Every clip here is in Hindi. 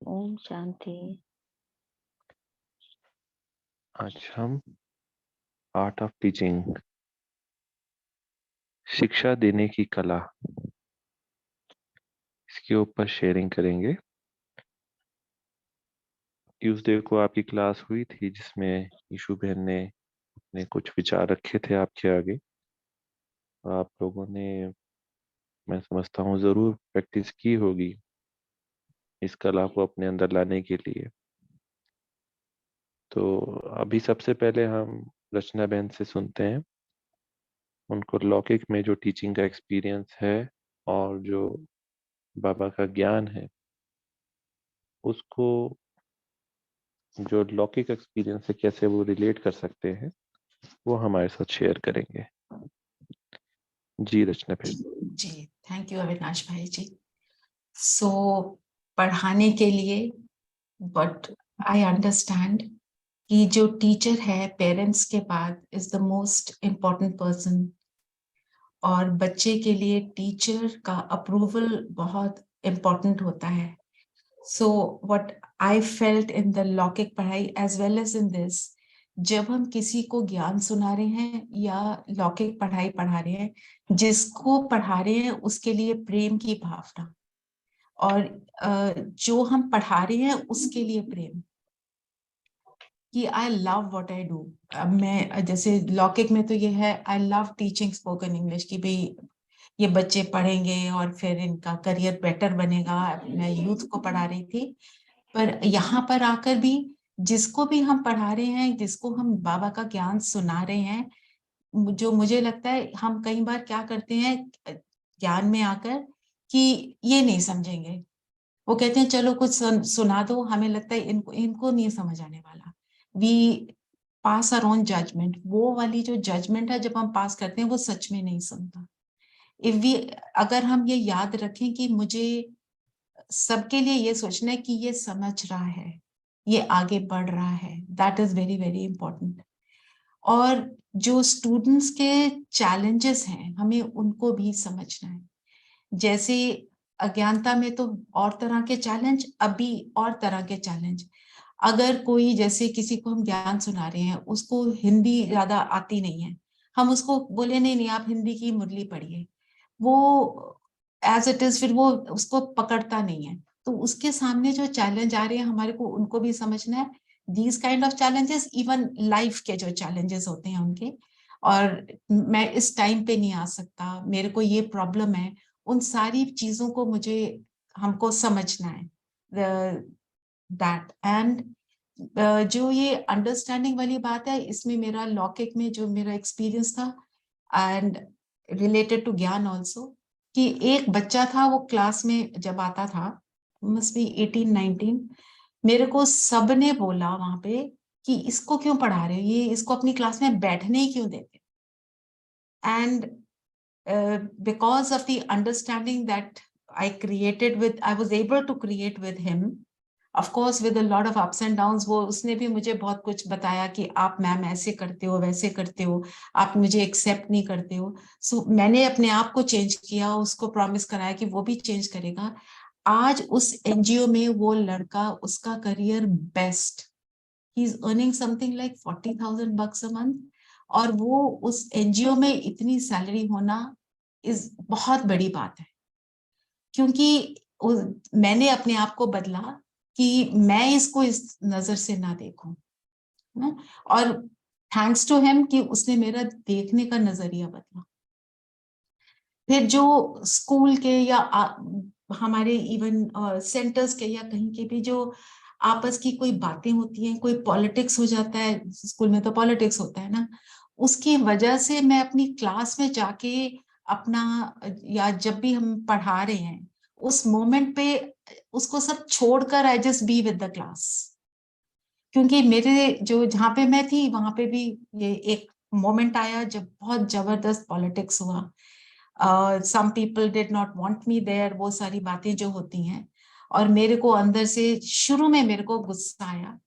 ओम शांति। आज हम आर्ट ऑफ टीचिंग, शिक्षा देने की कला, इसके ऊपर शेयरिंग करेंगे। ट्यूसडे को आपकी क्लास हुई थी जिसमें ईशु बहन ने कुछ विचार रखे थे आपके आगे। आप लोगों ने, मैं समझता हूँ, जरूर प्रैक्टिस की होगी इस कला को अपने अंदर लाने के लिए। तो अभी सबसे पहले हम रचना बहन से सुनते हैं उनको लौकिक में जो टीचिंग का एक्सपीरियंस है और जो बाबा का ज्ञान है उसको, जो लौकिक एक्सपीरियंस है कैसे वो रिलेट कर सकते हैं, वो हमारे साथ शेयर करेंगे। जी रचना जी बहन। जी, थैंक यू अविनाश भाई जी। सो पढ़ाने के लिए, बट आई अंडरस्टैंड कि जो टीचर है पेरेंट्स के बाद is the most important person, और बच्चे के लिए टीचर का अप्रूवल बहुत इम्पोर्टेंट होता है। So what I felt in the लौकिक पढ़ाई as well as in this, जब हम किसी को ज्ञान सुना रहे हैं या लौकिक पढ़ाई पढ़ा रहे हैं, जिसको पढ़ा रहे हैं उसके लिए प्रेम की भावना, और जो हम पढ़ा रहे हैं उसके लिए प्रेम, कि I love what I do. मैं जैसे लौकिक में तो ये है, I love teaching spoken English, की भाई ये बच्चे पढ़ेंगे और फिर इनका करियर बेटर बनेगा। मैं यूथ को पढ़ा रही थी, पर यहाँ पर आकर भी जिसको भी हम पढ़ा रहे हैं, जिसको हम बाबा का ज्ञान सुना रहे हैं, जो मुझे लगता है हम कई बार क्या करते हैं ज्ञान में आकर, कि ये नहीं समझेंगे। वो कहते हैं चलो कुछ सुना दो, हमें लगता है इनको इनको नहीं समझ आने वाला। We pass our own judgement. वो वाली जो जजमेंट है जब हम पास करते हैं वो सच में नहीं सुनता। इफ वी, अगर हम ये याद रखें कि मुझे सबके लिए ये सोचना है कि ये समझ रहा है, ये आगे बढ़ रहा है, that is very very important. और जो स्टूडेंट्स के चैलेंजेस हैं हमें उनको भी समझना है। जैसे अज्ञानता में तो और तरह के चैलेंज, अभी और तरह के चैलेंज। अगर कोई, जैसे किसी को हम ज्ञान सुना रहे हैं, उसको हिंदी ज्यादा आती नहीं है, हम उसको बोले नहीं नहीं आप हिंदी की मुरली पढ़िए, वो एज इट इज फिर वो उसको पकड़ता नहीं है। तो उसके सामने जो चैलेंज आ रहे हैं हमारे को उनको भी समझना है। These kind of challenges, even life के जो चैलेंजेस होते हैं उनके, और मैं इस टाइम पे नहीं आ सकता, मेरे को ये प्रॉब्लम है, उन सारी चीजों को मुझे, हमको समझना है दैट। एंड जो ये अंडरस्टैंडिंग वाली बात है, इसमें मेरा लौकिक में जो मेरा एक्सपीरियंस था, एंड रिलेटेड टू ज्ञान ऑल्सो, कि एक बच्चा था वो क्लास में जब आता था, मस्ट बी 18-19, मेरे को सबने बोला वहां पे कि इसको क्यों पढ़ा रहे हो, ये इसको अपनी क्लास में बैठने ही क्यों देते। And because of the understanding that I was able to create with him, of course with a lot of ups and downs, वो उसने भी मुझे बहुत कुछ बताया कि आप मैम ऐसे करते हो वैसे करते हो, आप मुझे एक्सेप्ट नहीं करते हो। सो मैंने अपने आप को चेंज किया, उसको प्रॉमिस कराया कि वो भी चेंज करेगा। आज उस एनजीओ में वो लड़का, उसका career best, he is earning something like $40,000 a month, और वो उस एनजीओ में इतनी सैलरी होना इस बहुत बड़ी बात है। क्योंकि मैंने अपने आप को बदला कि मैं इसको इस नजर से ना देखूं, और थैंक्स टू हिम कि उसने मेरा देखने का नजरिया बदला। फिर जो स्कूल के या हमारे इवन सेंटर्स के या कहीं के भी जो आपस की कोई बातें होती हैं, कोई पॉलिटिक्स हो जाता है, स्कूल में तो पॉलिटिक्स होता है ना, उसकी वजह से मैं अपनी क्लास में जाके अपना, या जब भी हम पढ़ा रहे हैं उस मोमेंट पे उसको सब छोड़कर I just be with the class. क्योंकि मेरे जो, जहाँ पे मैं थी वहां पे भी ये एक मोमेंट आया जब बहुत जबरदस्त पॉलिटिक्स हुआ। Some people did not want me there, वो सारी बातें जो होती हैं, और मेरे को अंदर से शुरू में मेरे को गुस्सा आया,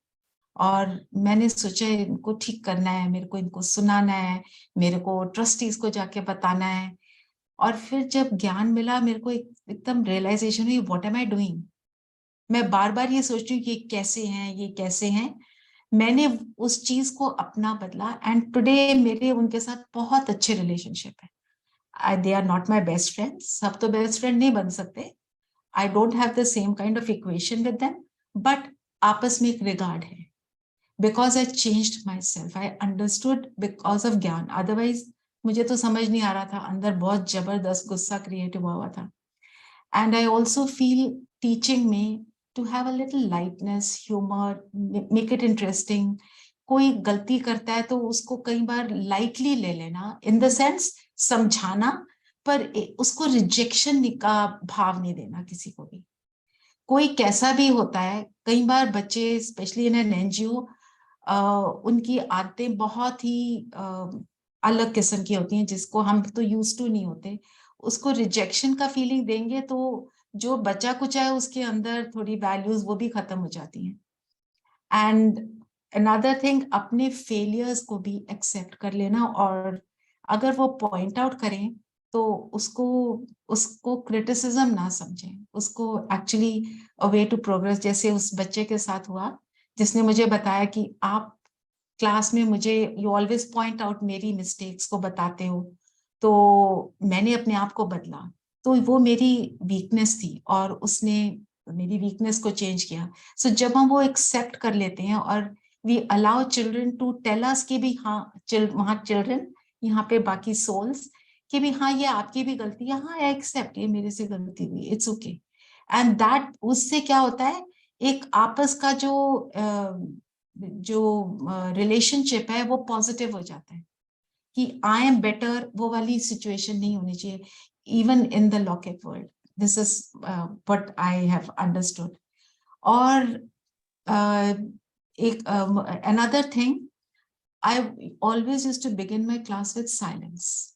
और मैंने सोचा इनको ठीक करना है, मेरे को इनको सुनाना है, मेरे को ट्रस्टीज को जाके बताना है। और फिर जब ज्ञान मिला मेरे को एकदम रियलाइजेशन हुई, व्हाट एम आई डूइंग। मैं बार बार ये सोचती हूँ ये कैसे हैं, ये कैसे हैं। मैंने उस चीज को अपना बदला एंड टुडे मेरे उनके साथ बहुत अच्छे रिलेशनशिप है। They are not my best friend, सब तो बेस्ट फ्रेंड नहीं बन सकते। I don't have the same kind of equation with them, but आपस में एक रिगार्ड है। Because I changed myself, I understood because of ज्ञान। अदरवाइज मुझे तो समझ नहीं आ रहा था, अंदर बहुत जबरदस्त गुस्सा क्रिएट हुआ था। And I also feel teaching में to have a little lightness, humour, make it interesting. कोई गलती करता है तो उसको कई बार लाइटली ले लेना, इन द सेंस समझाना, पर उसको रिजेक्शन का भाव नहीं देना किसी को भी। कोई कैसा भी होता है, कई बार बच्चे स्पेशली इन एन एनजीओ, उनकी आदतें बहुत ही अलग किस्म की होती हैं जिसको हम तो यूज टू नहीं होते। उसको रिजेक्शन का फीलिंग देंगे तो जो बचा कुचा है उसके अंदर थोड़ी वैल्यूज वो भी खत्म हो जाती हैं। एंड अनदर थिंग, अपने फेलियर्स को भी एक्सेप्ट कर लेना, और अगर वो पॉइंट आउट करें तो उसको उसको क्रिटिसिज्म ना समझें, उसको actually a way to progress. जैसे उस बच्चे के साथ हुआ जिसने मुझे बताया कि आप क्लास में मुझे यू ऑलवेज पॉइंट आउट मेरी मिस्टेक्स को बताते हो, तो मैंने अपने आप को बदला। तो वो मेरी वीकनेस थी और उसने मेरी वीकनेस को चेंज किया। सो जब हम वो एक्सेप्ट कर लेते हैं और we allow children to tell us कि भी हाँ, वहाँ चिल्ड्रन, यहाँ पे बाकी सोल्स, कि भी हाँ ये आपकी भी गलती है, हाँ एक्सेप्ट ये मेरे से गलती हुई, इट्स ओके। एंड दैट, उससे क्या होता है, एक आपस का जो रिलेशनशिप है वो पॉजिटिव हो जाता है कि आई एम बेटर, वो वाली सिचुएशन नहीं होनी चाहिए इवन इन द लॉकेट world. This is what I have understood. और एक another thing, I always used to begin my class with silence,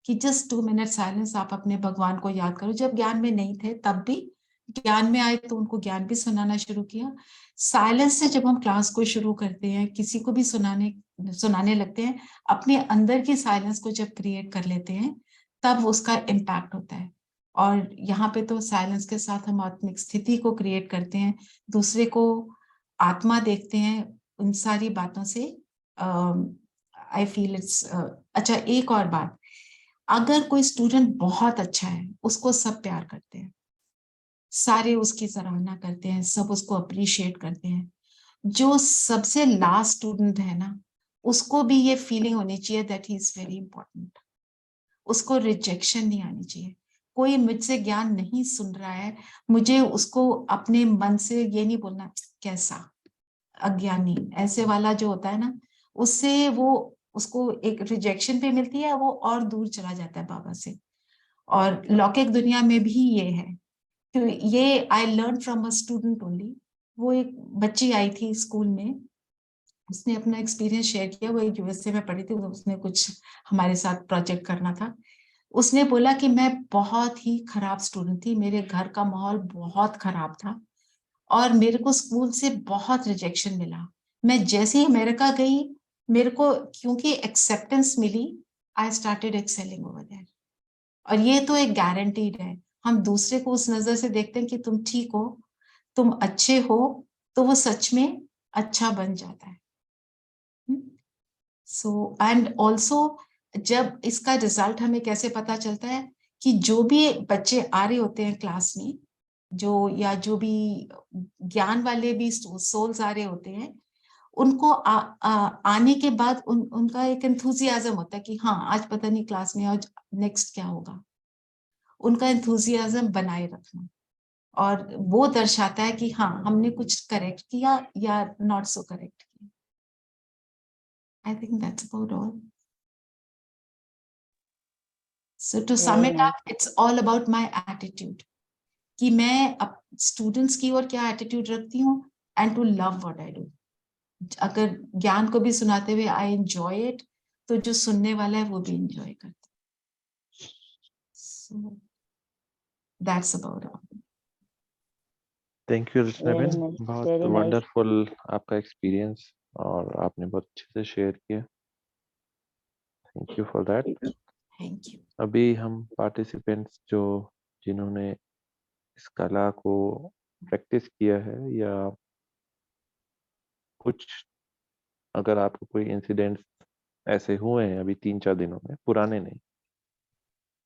कि जस्ट 2 मिनट साइलेंस, आप अपने भगवान को याद करो। जब ज्ञान में नहीं थे तब भी, ज्ञान में आए तो उनको ज्ञान भी सुनाना शुरू किया। साइलेंस से जब हम क्लास को शुरू करते हैं, किसी को भी सुनाने लगते हैं, अपने अंदर की साइलेंस को जब क्रिएट कर लेते हैं तब उसका इम्पैक्ट होता है। और यहाँ पे तो साइलेंस के साथ हम आत्मिक स्थिति को क्रिएट करते हैं, दूसरे को आत्मा देखते हैं उन सारी बातों से। आई फील इट्स अच्छा। एक और बात, अगर कोई स्टूडेंट बहुत अच्छा है, उसको सब प्यार करते हैं, सारे उसकी सराहना करते हैं, सब उसको अप्रिशिएट करते हैं। जो सबसे लास्ट स्टूडेंट है ना, उसको भी ये फीलिंग होनी चाहिए that he is very important. उसको रिजेक्शन नहीं आनी चाहिए। कोई मुझसे ज्ञान नहीं सुन रहा है, मुझे उसको अपने मन से ये नहीं बोलना कैसा अज्ञानी, ऐसे वाला जो होता है ना, उससे वो, उसको एक रिजेक्शन भी मिलती है, वो और दूर चला जाता है बाबा से। और लौकिक दुनिया में भी ये है। तो ये I learn from a student only. वो एक बच्ची आई थी स्कूल में, उसने अपना एक्सपीरियंस शेयर किया। वो एक यूएसए में पढ़ी थी, उसने कुछ हमारे साथ प्रोजेक्ट करना था। उसने बोला कि मैं बहुत ही खराब स्टूडेंट थी, मेरे घर का माहौल बहुत खराब था और मेरे को स्कूल से बहुत रिजेक्शन मिला। मैं जैसे ही अमेरिका गई, मेरे को क्योंकि एक्सेप्टेंस मिली, I started excelling over there. और ये तो एक गारंटीड है। हम दूसरे को उस नजर से देखते हैं कि तुम ठीक हो, तुम अच्छे हो, तो वो सच में अच्छा बन जाता है। सो एंड ऑल्सो, जब इसका रिजल्ट हमें कैसे पता चलता है, कि जो भी बच्चे आ रहे होते हैं क्लास में, जो या जो भी ज्ञान वाले भी सोल्स आ रहे होते हैं, उनको आने के बाद उनका एक एंथुजियाज्म होता है कि हाँ आज पता नहीं क्लास में आज नेक्स्ट क्या होगा। उनका एंथुजियाज्म बनाए रखना, और वो दर्शाता है कि हाँ हमने कुछ करेक्ट किया या नॉट सो करेक्ट किया। I think that's about all. So to sum very it nice. Up, it's all about my attitude, कि मैं अब स्टूडेंट्स की ओर क्या एटीट्यूड रखती हूँ, and to love what I do. अगर ज्ञान को भी सुनाते हुए आई एंजॉय इट, तो जो सुनने वाला है वो भी एंजॉय करता है। So that's about all. Thank you Rachna very ben, nice, बहुत वेरी नाइस। वंडरफुल आपका एक्सपीरियंस, और आपने बहुत अच्छे से शेयर किया। Thank you for that. Thank you. अभी हम पार्टिसिपेंट्स जो जिन्होंने इस कला को प्रैक्टिस किया है, या कुछ अगर आपको कोई इंसिडेंट्स ऐसे हुए हैं अभी 3-4 दिनों में, पुराने नहीं,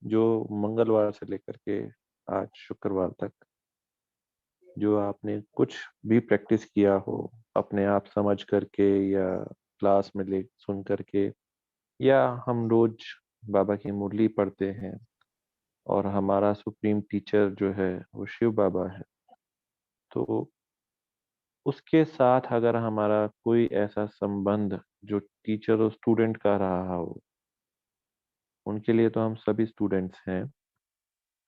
जो मंगलवार से लेकर के आज शुक्रवार तक, जो आपने कुछ भी प्रैक्टिस किया हो अपने आप समझ करके, या क्लास में ले सुन करके, या हम रोज बाबा की मुरली पढ़ते हैं और हमारा सुप्रीम टीचर जो है वो शिव बाबा है, तो उसके साथ अगर हमारा कोई ऐसा संबंध जो टीचर और स्टूडेंट का रहा हो, उनके लिए तो हम सभी स्टूडेंट्स हैं,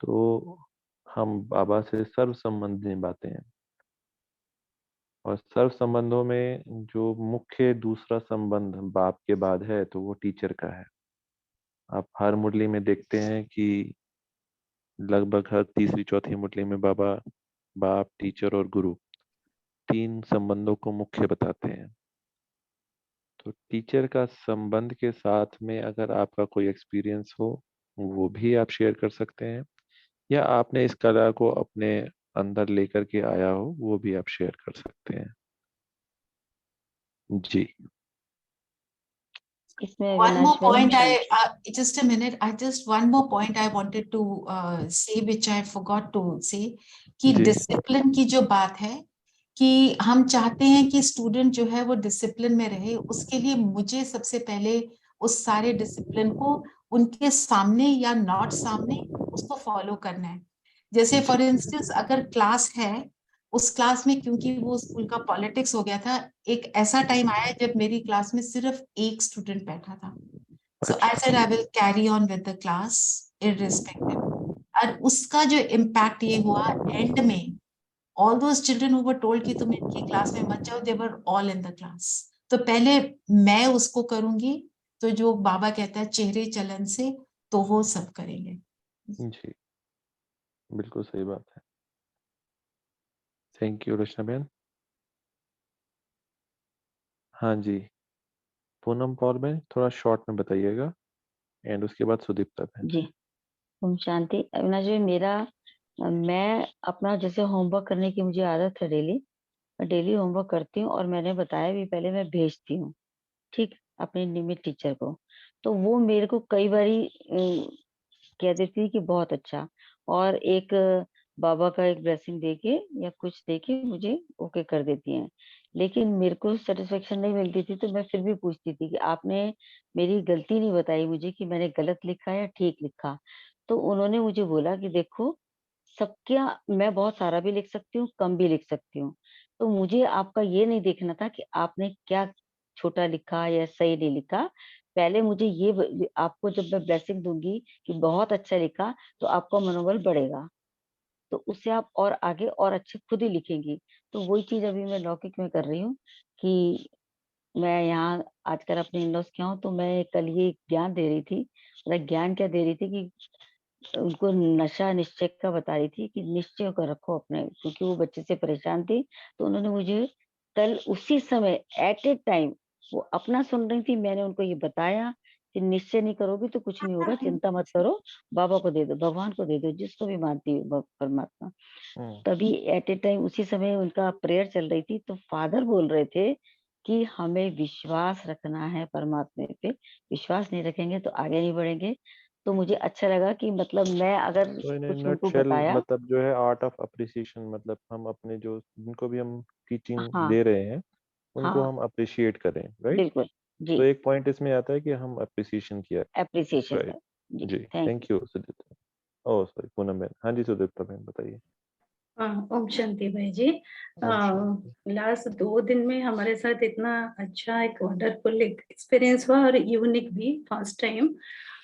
तो हम बाबा से सर्व संबंध निभाते हैं। और सर्व संबंधों में जो मुख्य दूसरा संबंध बाप के बाद है, तो वो टीचर का है। आप हर मुरली में देखते हैं कि लगभग हर तीसरी चौथी मुरली में बाबा बाप, टीचर और गुरु, तीन संबंधों को मुख्य बताते हैं। तो टीचर का संबंध के साथ में अगर आपका कोई एक्सपीरियंस हो, वो भी आप शेयर कर सकते हैं, या आपने इस कला को अपने अंदर लेकर के आया हो, वो भी आप शेयर कर सकते हैं। जी। इसमें One more अविनाश भाई, point, just a minute. One more point I wanted to say, which I forgot to say, कि जी। डिसिप्लिन की जो बात है, कि हम चाहते हैं कि स्टूडेंट जो है वो डिसिप्लिन में रहे, उसके लिए मुझे सबसे पहले उस सारे डिसिप्लिन को उनके सामने या नॉट सामने उसको फॉलो करना है। जैसे फॉर इंस्टेंस अगर क्लास है, उस क्लास में, क्योंकि वो स्कूल का पॉलिटिक्स हो गया था, एक ऐसा टाइम आया जब मेरी क्लास में सिर्फ एक स्टूडेंट बैठा था। So I said I will carry on with the class irrespective. और उसका जो इम्पैक्ट ये हुआ, एंड में all those children who were told कि तुम इनकी क्लास में मत जाओ, they were all in the class. तो पहले मैं उसको करूंगी, तो जो बाबा कहता है चेहरे चलन से, तो वो सब करेंगे। जी, बिल्कुल सही बात है। थैंक यू रचना बहन। हाँ जी, पूनम पॉल बहन थोड़ा शॉर्ट में बताइएगा, एंड उसके बाद सुदीप्ता बहन। जी ओम शांति। अविनाश जी, मैं अपना जैसे होमवर्क करने की मुझे आदत है, डेली होमवर्क करती हूँ, और मैंने बताया भी पहले, मैं भेजती हूँ ठीक अपने नियमित टीचर को। तो वो मेरे को कई बारी कह देती है कि बहुत अच्छा, और एक बाबा का एक ब्लेसिंग देके या कुछ देके मुझे ओके कर देती हैं। लेकिन मेरे को सेटिस्फेक्शन नहीं मिलती थी, तो मैं फिर भी पूछती थी कि आपने मेरी गलती नहीं बताई मुझे कि मैंने गलत लिखा या ठीक लिखा। तो उन्होंने मुझे बोला कि देखो, सबका मैं बहुत सारा भी लिख सकती हूँ, कम भी लिख सकती हूँ। तो मुझे आपका ये नहीं देखना था कि आपने क्या छोटा लिखा या सही नहीं लिखा। पहले मुझे आपको जब मैं ब्लेसिंग दूंगी कि बहुत अच्छा लिखा, तो आपका मनोबल बढ़ेगा, तो उससे आप और आगे और अच्छे खुद ही लिखेंगी। तो वही चीज अभी मैं लौकिक में कर रही हूँ कि मैं यहाँ आजकल अपने इन लॉज के यहाँ हूँ, तो मैं कल ये ज्ञान दे रही थी। मतलब ज्ञान क्या दे रही थी कि उनको नशा निश्चय का बता रही थी कि निश्चय को रखो अपने, क्योंकि वो बच्चे से परेशान थी। तो उन्होंने मुझे कल उसी समय एट ए टाइम, वो अपना सुन रही थी, मैंने उनको ये बताया कि निश्चय नहीं करोगी तो कुछ नहीं होगा, चिंता मत करो, बाबा को दे दो, भगवान को दे दो, जिसको भी मानती हो परमात्मा। तभी एट ए टाइम उसी समय उनका प्रेयर चल रही थी, तो फादर बोल रहे थे कि हमें विश्वास रखना है परमात्मा पे, विश्वास नहीं रखेंगे तो आगे नहीं बढ़ेंगे। तो मुझे अच्छा लगा कि मतलब मैं अगर तो इन कुछ उनको नटशेल बताया। मतलब जो है आर्ट ऑफ अप्रिसिएशन, मतलब हम अपने जो जिनको भी हम टीचिंग हाँ दे रहे हैं उनको हाँ हम अप्रिशिएट करें, राइट। बिल्कुल जी, तो एक पॉइंट इसमें आता है कि हम अप्रिसिएशन किया, एप्रिसिएशन राइट। कर। जी जी, thank you. Thank you Sudipta. Oh sorry, Poonam बहन। हाँ जी, सुदीप्ता बहन बताइए। हाँ, ओम शांति भाई जी। ओम शांति। लास्ट 2 दिन में हमारे साथ इतना अच्छा एक वंडरफुल एक्सपीरियंस हुआ, और यूनिक भी, फर्स्ट टाइम।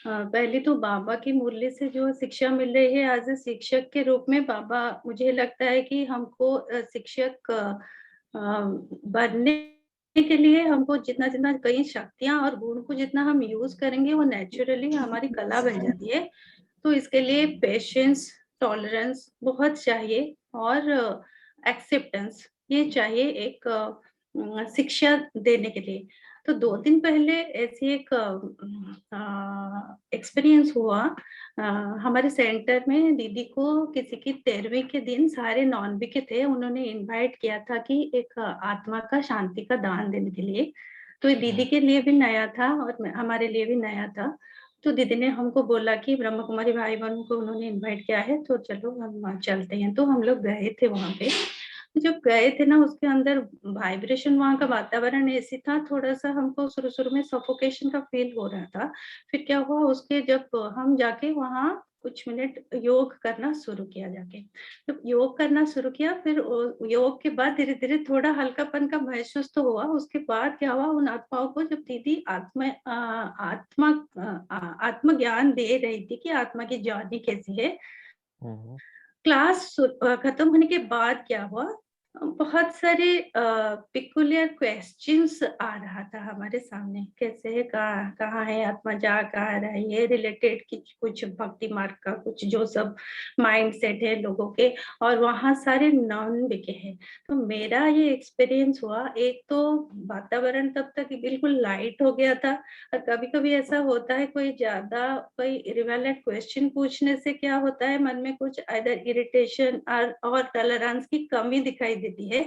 पहले तो बाबा की मुरली से जो शिक्षा मिल रही है, एज ए शिक्षक के रूप में, बाबा, मुझे लगता है कि हमको शिक्षक बनने के लिए हमको जितना जितना कई शक्तियां और गुण को जितना हम यूज करेंगे, वो नेचुरली हमारी कला बन जाती है। तो इसके लिए पेशेंस, टॉलरेंस बहुत चाहिए, और एक्सेप्टेंस ये चाहिए एक शिक्षा देने के लिए। तो 2 दिन पहले ऐसी एक एक्सपीरियंस हुआ। हमारे सेंटर में दीदी को किसी की 13वीं के दिन सारे नॉन के थे, उन्होंने इनवाइट किया था कि एक आत्मा का शांति का दान देने के लिए। तो ये दीदी के लिए भी नया था और हमारे लिए भी नया था। तो दीदी ने हमको बोला कि ब्रह्म कुमारी भाई बहन को उन्होंने इनवाइट किया है, तो चलो हम वहाँ चलते हैं। तो हम लोग गए थे वहाँ पे। जब गए थे ना, उसके अंदर वाइब्रेशन, वहाँ का वातावरण ऐसी था, थोड़ा-सा हमको शुरू-शुरू में सफोकेशन का फील हो रहा था। फिर क्या हुआ, उसके जब हम जाके वहाँ कुछ मिनट योग करना शुरू किया जाके। जब योग करना शुरू किया, फिर योग के बाद धीरे-धीरे थोड़ा हल्कापन का महसूस तो हुआ। उसके बाद क्या हुआ, उन आत्माओं को जब दीदी आत्मज्ञान दे रही थी कि आत्मा की जर्नी कैसी है, हम्म, क्लास खत्म होने के बाद क्या हुआ, बहुत सारे पिकुलियर क्वेश्चंस आ रहा था हमारे सामने, कैसे है, कहाँ कहाँ है आत्मा, जा कहाँ रहा है, ये रिलेटेड कुछ भक्ति मार्ग का कुछ जो सब माइंड सेट है लोगों के, और वहाँ सारे नॉन बिके हैं। तो मेरा ये एक्सपीरियंस हुआ, एक तो वातावरण तब तक बिल्कुल लाइट हो गया था। और कभी कभी ऐसा होता है, कोई इरिवेलेंट क्वेश्चन पूछने से क्या होता है, मन में कुछ इधर इरिटेशन और टॉलरेंस की कमी दिखाई देती है।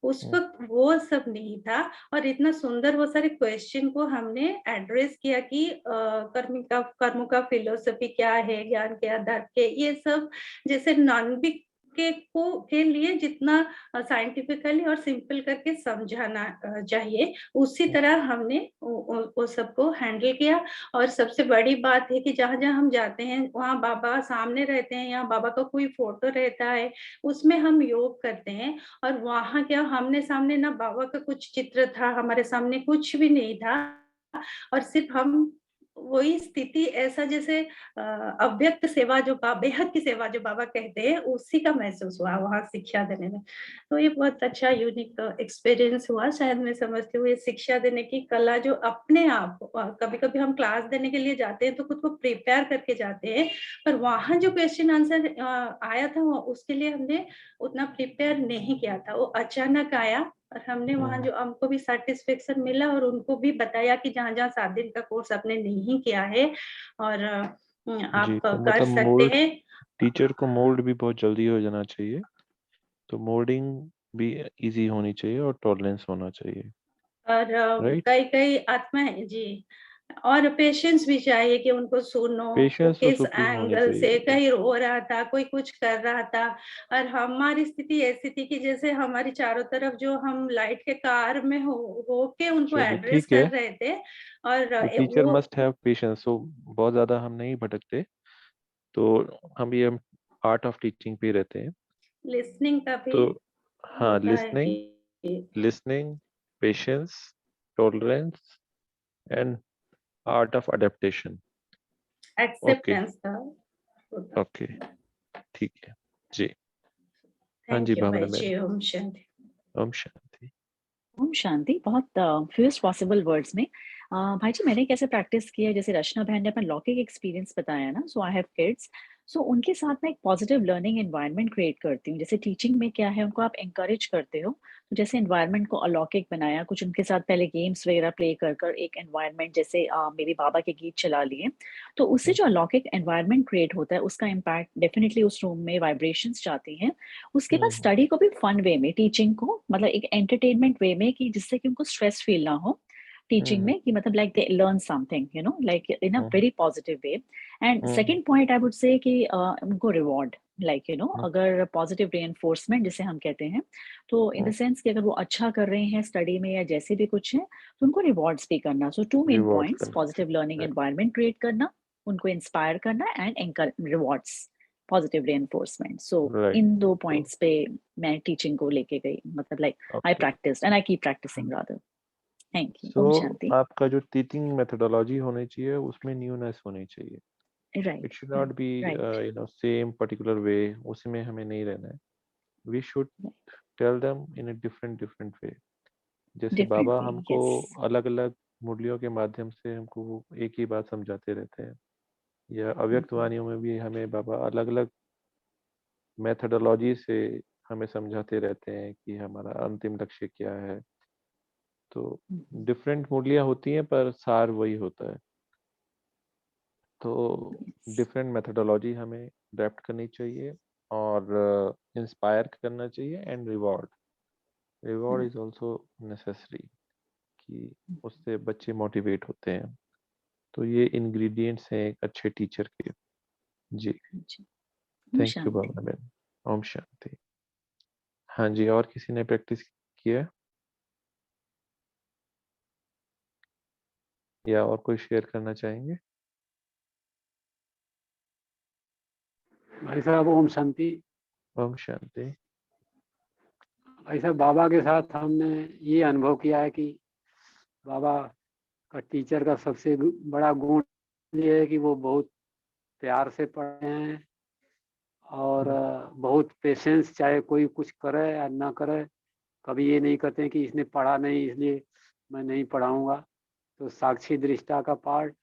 उस वक्त वो सब नहीं था, और इतना सुंदर वो सारे क्वेश्चन को हमने एड्रेस किया कि कर्म का फिलोसफी क्या है, ज्ञान के आधार के, ये सब जैसे नॉनविक के लिए जितना साइंटिफिकली और सिंपल करके समझाना चाहिए, उसी तरह हमने वो सबको हैंडल किया। और सबसे बड़ी बात है कि जहाँ जहाँ हम जाते हैं वहाँ बाबा सामने रहते हैं, या बाबा का कोई फोटो रहता है, उसमें हम योग करते हैं। और वहाँ क्या, हमने सामने ना बाबा का कुछ चित्र था, हमारे सामने कुछ भी नहीं था, और सिर्फ हम वही स्थिति ऐसा जैसे अव्यक्त सेवा जो बेहद की सेवा जो बाबा कहते हैं, उसी का महसूस हुआ वहाँ शिक्षा देने में। तो ये बहुत अच्छा यूनिक एक्सपीरियंस हुआ। शायद मैं समझती हूँ ये शिक्षा देने की कला जो अपने आप, कभी कभी हम क्लास देने के लिए जाते हैं तो खुद को प्रिपेयर करके जाते हैं, पर वहाँ जो क्वेश्चन आंसर आया था उसके लिए हमने उतना प्रिपेयर नहीं किया था, वो अचानक आया। और हमने वहाँ जो हमको भी सेटिस्फेक्शन मिला, और उनको भी बताया कि जहाँ जहाँ 7 दिन का कोर्स आपने नहीं किया है और जी, आप तो कर मतलब सकते मोल्ड, हैं। टीचर को मोल्ड भी बहुत जल्दी हो जाना चाहिए, तो मोल्डिंग भी इजी होनी चाहिए और टॉलरेंस होना चाहिए, और राइट। कई कई आत्माएं जी, और पेशेंस भी चाहिए कि उनको सुनो, वो पेशेंस तो किस सुप्रीम होनी एंगल से, चाहिए। कहीं रो रहा था, कोई कुछ कर रहा था। और हमारी स्थिति ऐसी थी कि जैसे हमारी चारों तरफ जो हम लाइट के कार में हो के उनको चलिए एड्रेस ठीक कर है, रहे थे। और तो टीचर वो मस्ट हैव पेशेंस, तो बहुत ज़्यादा हम नहीं भटकते, तो हम आर्ट ऑफ टीचिंग पे ही रहते हैं। लिसनिंग का भी तो हाँ, होता है लिसनिंग, कि listening, patience, tolerance and art of adaptation. Okay, acceptance का होता। ओके, ठीक है जी। हाँ जी, थैंक यू भावना भाई मैम। जी, ओम शांति। ओम शांति। ओम शांति। बहुत फ्यूस्ट पॉसिबल वर्ड्स में भाई जी, मैंने कैसे प्रैक्टिस किया है, जैसे रचना बहन ने अपना लौकिक एक्सपीरियंस बताया ना, सो आई हैव किड्स, सो उनके साथ मैं एक पॉजिटिव लर्निंग एनवायरनमेंट क्रिएट करती हूँ। जैसे टीचिंग में क्या है, उनको आप एनकरेज करते हो, तो जैसे एनवायरनमेंट को अलौकिक बनाया, कुछ उनके साथ पहले गेम्स वगैरह प्ले कर कर एक एनवायरनमेंट, जैसे मेरे बाबा के गीत चला लिए, तो उससे जो अलौकिक एनवायरनमेंट क्रिएट होता है उसका इम्पैक्ट डेफिनेटली उस रूम में वाइब्रेशंस जाती हैं। उसके बाद स्टडी को भी फन वे में, टीचिंग को मतलब एक एंटरटेनमेंट वे में, कि जिससे कि उनको स्ट्रेस फील ना हो टीचिंग में, कि मतलब like they learn something like in a very positive way. And second point I would say कि उनको रिवॉर्ड, लाइक अगर पॉजिटिव रीइंफोर्समेंट जिसे हम कहते हैं, तो इन द सेंस कि अगर वो अच्छा कर रहे हैं स्टडी में या जैसे भी कुछ है, तो उनको रिवॉर्ड्स भी करना। सो 2 मेन रिवॉर्ड पॉइंट्स, करना पॉजिटिव लर्निंग चाहिए। एनवायरनमेंट क्रिएट करना, उनको इंस्पायर करना, and rewards, positive reinforcement. So right, in 2 तो पॉइंट्स पे मैं टीचिंग को लेके गई, मतलब like I okay. Practised and I keep practising rather. Thank you. So ओम शांति। आपका जो टीचिंग मेथोडोलॉजी होनी चाहिए उसमें न्यूनेस होनी चाहिए। Right it should not be right same particular way, उसमें हमें नहीं रहना है। We should tell them in a different different way. जैसे बाबा डिफरेंटली, हमको यस। अलग अलग मुरलियों के माध्यम से हमको वो एक ही बात समझाते रहते हैं, या अव्यक्त वाणियों में भी हमें बाबा अलग अलग मेथोडोलॉजी से हमें समझाते रहते हैं कि हमारा अंतिम लक्ष्य क्या है। तो डिफरेंट मुरलियाँ होती हैं पर सार वही होता है। तो डिफरेंट मेथोडोलॉजी हमें अडेप्ट करनी चाहिए और इंस्पायर करना चाहिए and reward is also necessary कि उससे बच्चे मोटिवेट होते हैं। तो ये इंग्रेडिएंट्स हैं एक अच्छे टीचर के। जी ओम थैंक यू शांति। बाबा मैम। ओम शांति। हाँ जी, और किसी ने प्रैक्टिस किया है या और कोई शेयर करना चाहेंगे? भाई साहब ओम शांति। ओम शांति। भाई साहब बाबा के साथ हमने ये अनुभव किया है कि बाबा का टीचर का सबसे बड़ा गुण ये है कि वो बहुत प्यार से पढ़े हैं और बहुत पेशेंस, चाहे कोई कुछ करे या ना करे, कभी ये नहीं कहते कि इसने पढ़ा नहीं इसलिए मैं नहीं पढ़ाऊंगा। तो साक्षी दृष्टा का पाठ,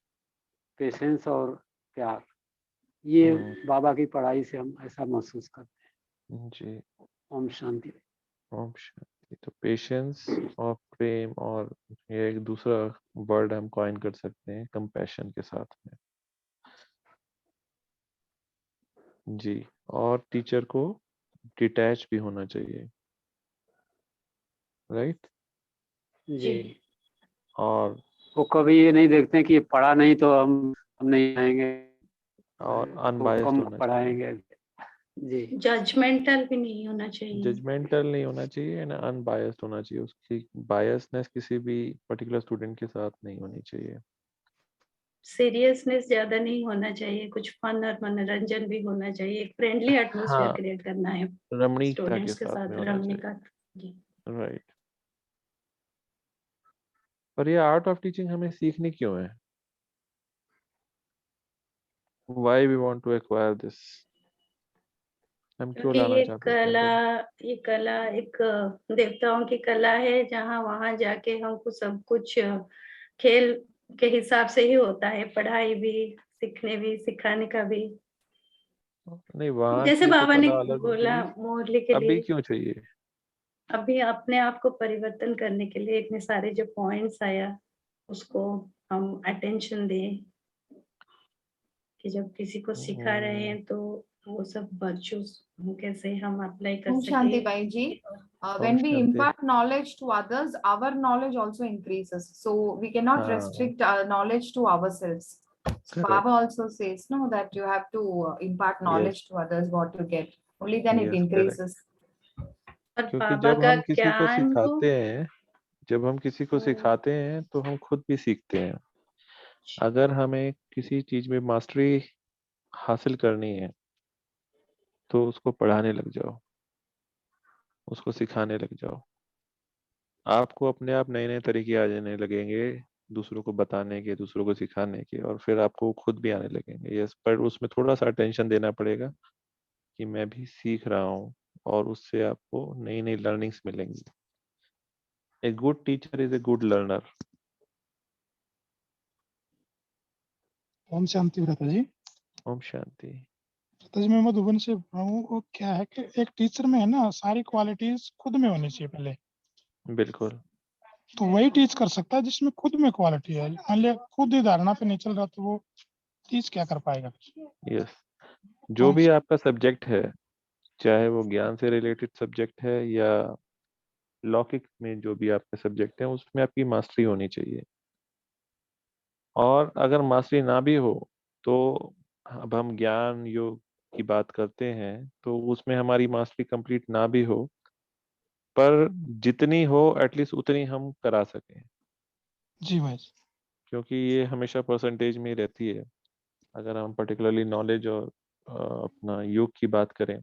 पेशेंस और प्यार, ये बाबा की पढ़ाई से हम ऐसा महसूस करते हैं। जी ओम शांति। ओम शांति। तो पेशेंस और प्रेम, और ये एक दूसरा वर्ड हम कॉइन कर सकते हैं कंपैशन के साथ में। जी, और टीचर को डिटैच भी होना चाहिए, राइट? जी। और वो कभी ये नहीं देखते कि ये पढ़ा नहीं तो हम नहीं आएंगे और तो अनबायस्ड कम होना चाहिए, पढ़ाएंगे। जी। जजमेंटल भी नहीं होना चाहिए। जजमेंटल नहीं होना चाहिए एंड अनबायस्ड होना चाहिए। उसकी बायसनेस किसी भी पर्टिकुलर स्टूडेंट के साथ नहीं होनी चाहिए। सीरियसनेस ज्यादा नहीं होना चाहिए, कुछ फन और मनोरंजन भी होना चाहिए, एक फ्रेंडली एटमॉस्फेयर हाँ, क्रिएट करना है रमणीकता के स्टूडेंट्स के साथ में साथ, होना रमने चाहिए, का। जी राइट। पर ये आर्ट ऑफ टीचिंग हमें सीखनी क्यों है? Why we want to acquire this? हम क्यों क्योंकि लाना चाहते हैं इसके अंदर? ये कला एक देवताओं की कला है, जहाँ वहां जाके हमको सब कुछ खेल के हिसाब से ही होता है, पढ़ाई भी, सीखने भी, सिखाने का भी। नहीं, वहाँ जैसे की तो बाबा ने कला अलग बोला होगी। मुरली के अभी लिए, क्यों चाहिए? अभी अपने आप को परिवर्तन करने के लिए इतने सारे जो पॉइंट्स आया, उसको हम अटेंशन दें कि जब किसी को सिखा रहे हैं तो वो सब वर्चूज कैसे हम अप्लाई कर Om Shanti सके। Bhai ji. Om When we Shanti. impart knowledge to others, our knowledge also increases. So we cannot हाँ, restrict our knowledge to ourselves. So correct. Baba also says no that you have to impart yes, knowledge to others what you get. Only then it yes, correct. increases. और क्योंकि बाबा का ज्ञान को जब हम किसी को सिखाते हैं तो हम खुद भी सीखते हैं। अगर हमें किसी चीज में मास्टरी हासिल करनी है तो उसको पढ़ाने लग जाओ, उसको सिखाने लग जाओ। आपको अपने आप नए नए तरीके आ जाने लगेंगे दूसरों को बताने के, दूसरों को सिखाने के, और फिर आपको खुद भी आने लगेंगे। यस, पर उसमें थोड़ा सा अटेंशन देना पड़ेगा कि मैं भी सीख रहा हूँ, और उससे आपको नई नई लर्निंग्स मिलेंगी। A good teacher is a good learner. ओम शांति व्रता जी। ओम शांति। व्रता जी मैं मधुबन से बोल रहा हूँ। वो क्या है कि एक टीचर में है ना सारी क्वालिटीज खुद में होनी चाहिए पहले, बिल्कुल। तो वही टीच कर सकता है जिसमें खुद में क्वालिटी है। मान लिया खुद ही धारणा पे नहीं चल रहा तो वो टीच क्या कर पाएगा? यस, जो ओम भी आपका सब्जेक्ट है, चाहे वो ज्ञान से रिलेटेड सब्जेक्ट है या लौकिक में जो भी आपके सब्जेक्ट है, उसमें आपकी मास्टरी होनी चाहिए। और अगर मास्टरी ना भी हो तो अब हम ज्ञान योग की बात करते हैं, तो उसमें हमारी मास्टरी कंप्लीट ना भी हो, पर जितनी हो एटलीस्ट उतनी हम करा सकें, जी भाई। क्योंकि ये हमेशा परसेंटेज में ही रहती है। अगर हम पर्टिकुलरली नॉलेज और अपना योग की बात करें,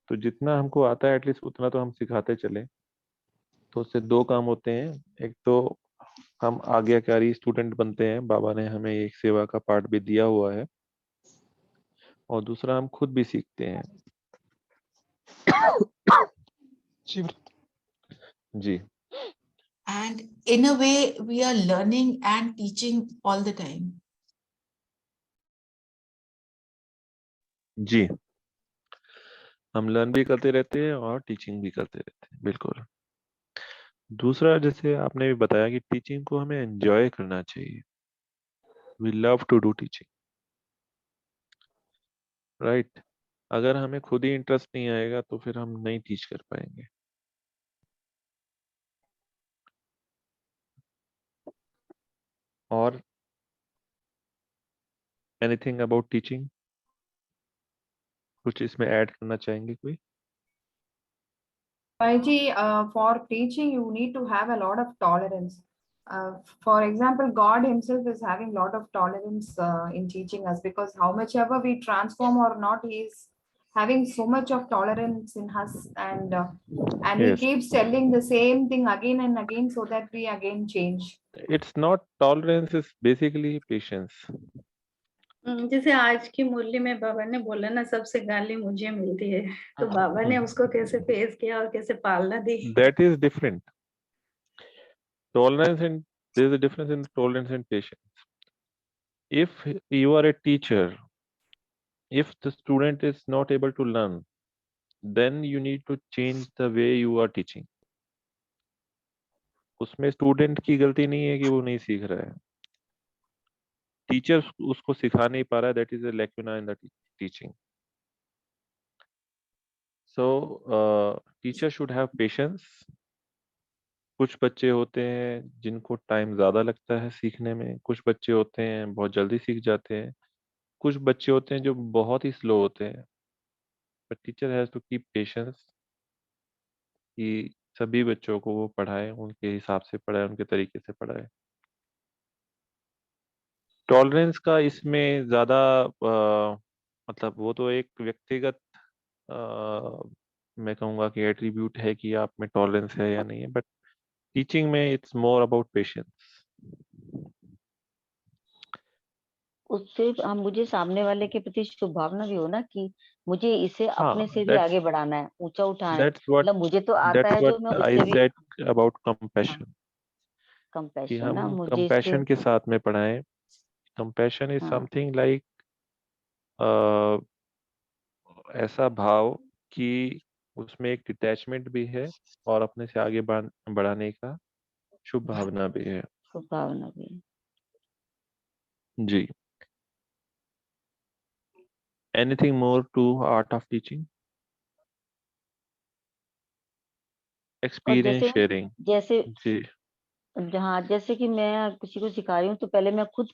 तो जितना हमको आता है एटलीस्ट उतना तो हम सिखाते चले। तो उससे दो काम होते हैं। एक तो हम आज्ञाकारी स्टूडेंट बनते हैं, बाबा ने हमें एक सेवा का पाठ भी दिया हुआ है, और दूसरा हम खुद भी सीखते हैं। जी व्रता। जी And in a way, we are learning and teaching all the time. जी, हम लर्न भी करते रहते हैं और टीचिंग भी करते रहते हैं, बिल्कुल। दूसरा, जैसे आपने भी बताया कि टीचिंग को हमें एंजॉय करना चाहिए। We love to do teaching, right. अगर हमें खुद ही इंटरेस्ट नहीं आएगा तो फिर हम नहीं टीच कर पाएंगे। और एनीथिंग अबाउट टीचिंग, कुछ इसमें ऐड करना चाहेंगे कोई? Baiji, for teaching, you need to have a lot of tolerance. For example, God Himself is having a lot of tolerance in teaching us, because how much ever we transform or not, He is having so much of tolerance in us, and He Yes, keeps telling the same thing again and again so that we again change. it's not tolerance, it's basically patience. जैसे आज की मुरली में बाबा ने बोला ना, सबसे गाली मुझे मिलती है, तो बाबा ने उसको कैसे फेस किया और कैसे पालना दी। That is different. Tolerance and there is a difference in tolerance and patience. If you are a teacher, if the student is not able to learn, then you need to change the way you are teaching. उसमें स्टूडेंट की गलती नहीं है कि वो नहीं सीख रहा है, टीचर उसको सिखा नहीं पा रहा है, that is a lacuna in the teaching. So teacher should have patience. कुछ बच्चे होते हैं जिनको टाइम ज्यादा लगता है सीखने में, कुछ बच्चे होते हैं बहुत जल्दी सीख जाते हैं, कुछ बच्चे होते हैं जो बहुत ही स्लो होते हैं। But teacher has to keep patience कि सभी बच्चों को वो पढ़ाए, उनके हिसाब से पढ़ाए, उनके तरीके से पढ़ाए। टॉलरेंस का इसमें ज्यादा मतलब वो तो एक व्यक्तिगत मैं कहूँगा कि एट्रीब्यूट है कि आप में टॉलरेंस है या नहीं है, बट टीचिंग में इट्स मोर अबाउट पेशेंस। उससे हम मुझे सामने वाले के प्रति शुभभावना भी हो ना, कि मुझे इसे हाँ, अपने से भी दैट्स आगे बढ़ाना है, ऊंचा उठाना है। दैट्स व्हाट मतलब मुझे तो आता दैट्स है जो मैं व्हाट आई उससे भी। सेड अबाउट हाँ, कंपैशन, कि कंपैशन ना हम मुझे इससे। कंपैशन के साथ में पढ़ाएं। कंपैशन इज हाँ, समथिंग लाइक ऐसा भाव कि उसमें एक डिटैचमेंट भी है और अपने से आगे बढ़ाने का शुभ भावना भी है। शुभभावना भी। जी। Anything more to art of teaching? और एक्सपीरियंस जैसे शेयरिंग। जैसे जी। जहाँ जैसे कि मैं किसी को सिखा रही हूँ, तो पहले मैं खुद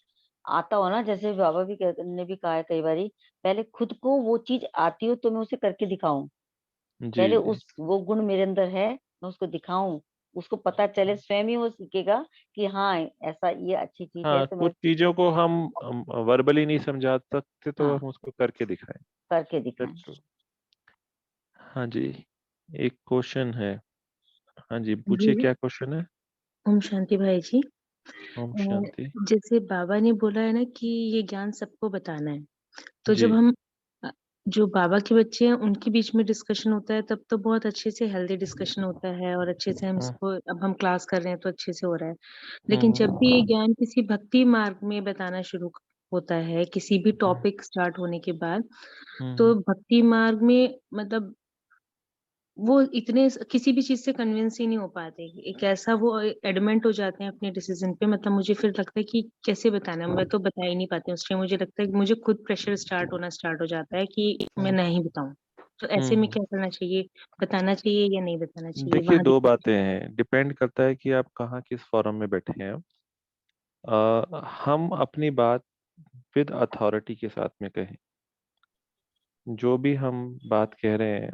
आता हो ना, जैसे बाबा भी ने भी कहा है कई बारी, पहले खुद को वो चीज आती हो तो मैं उसे करके दिखाऊं। जी। पहले जी। उस वो गुण मेरे अंदर है, मैं उसको दिखाऊं, उसको पता चले, स्वयं ही वो सीखेगा कि हाँ ऐसा ये अच्छी चीज है, हाँ, तो मैं कुछ उस चीज चीजों को को हम वर्बली नहीं समझा सकते तो हाँ हम उसको करके दिखाएं। करके दिखाएं। That's true. हाँ जी, एक क्वेश्चन है। हाँ जी, पूछिए, जी, क्या क्वेश्चन है? ओम शांति भाई जी। ओम शांति। जैसे बाबा ने बोला है ना कि ये ज्ञान सबको बताना है, तो जी। जब हम अ, जो बाबा के बच्चे हैं उनके बीच में डिस्कशन होता है, तब तो बहुत अच्छे से हेल्दी डिस्कशन होता है और अच्छे से हम हम्म, इसको, अब हम क्लास कर रहे हैं तो अच्छे से हो रहा है। लेकिन हम्म, जब भी ये ज्ञान किसी भक्ति मार्ग में बताना शुरू होता है, किसी भी हम्म, टॉपिक स्टार्ट होने के बाद, हम्म, तो भक्ति मार्ग में मतलब वो इतने किसी भी चीज से कन्विंस ही नहीं हो पाते, एक ऐसा वो एडमेंट हो जाते हैं अपने डिसीजन पे। मतलब मुझे फिर लगता है कि कैसे बताना है, मैं तो बता ही नहीं पाती हूँ। उस टाइम मुझे लगता है कि मुझे खुद प्रेशर स्टार्ट हो जाता है कि मैं हम्म, नहीं बताऊं। तो ऐसे में हम्म। क्या करना चाहिए, बताना चाहिए या नहीं बताना चाहिए देखिए, वहां दो बातें हैं, डिपेंड करता है कि आप कहाँ किस फोरम में बैठे हैं। हम अपनी बात विद अथॉरिटी के साथ में कहें। जो भी हम बात कह रहे हैं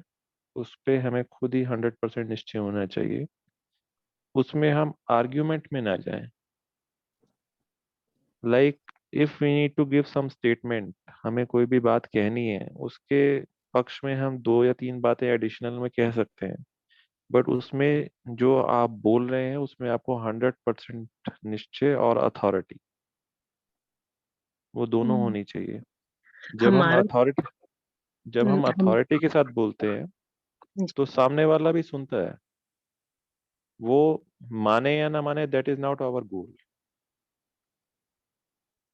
उस पे हमें खुद ही 100% निश्चय होना चाहिए, उसमें हम आर्ग्यूमेंट में ना जाएं। Like if we need to give some statement, हमें कोई भी बात कहनी है, उसके पक्ष में हम 2 या 3 बातें एडिशनल में कह सकते हैं, बट उसमें जो आप बोल रहे हैं उसमें आपको 100% निश्चय और अथॉरिटी, वो दोनों हम्म, होनी चाहिए। हमारा जब हम हम अथॉरिटी के साथ बोलते हैं तो सामने वाला भी सुनता है, वो माने या ना माने, that is not our goal.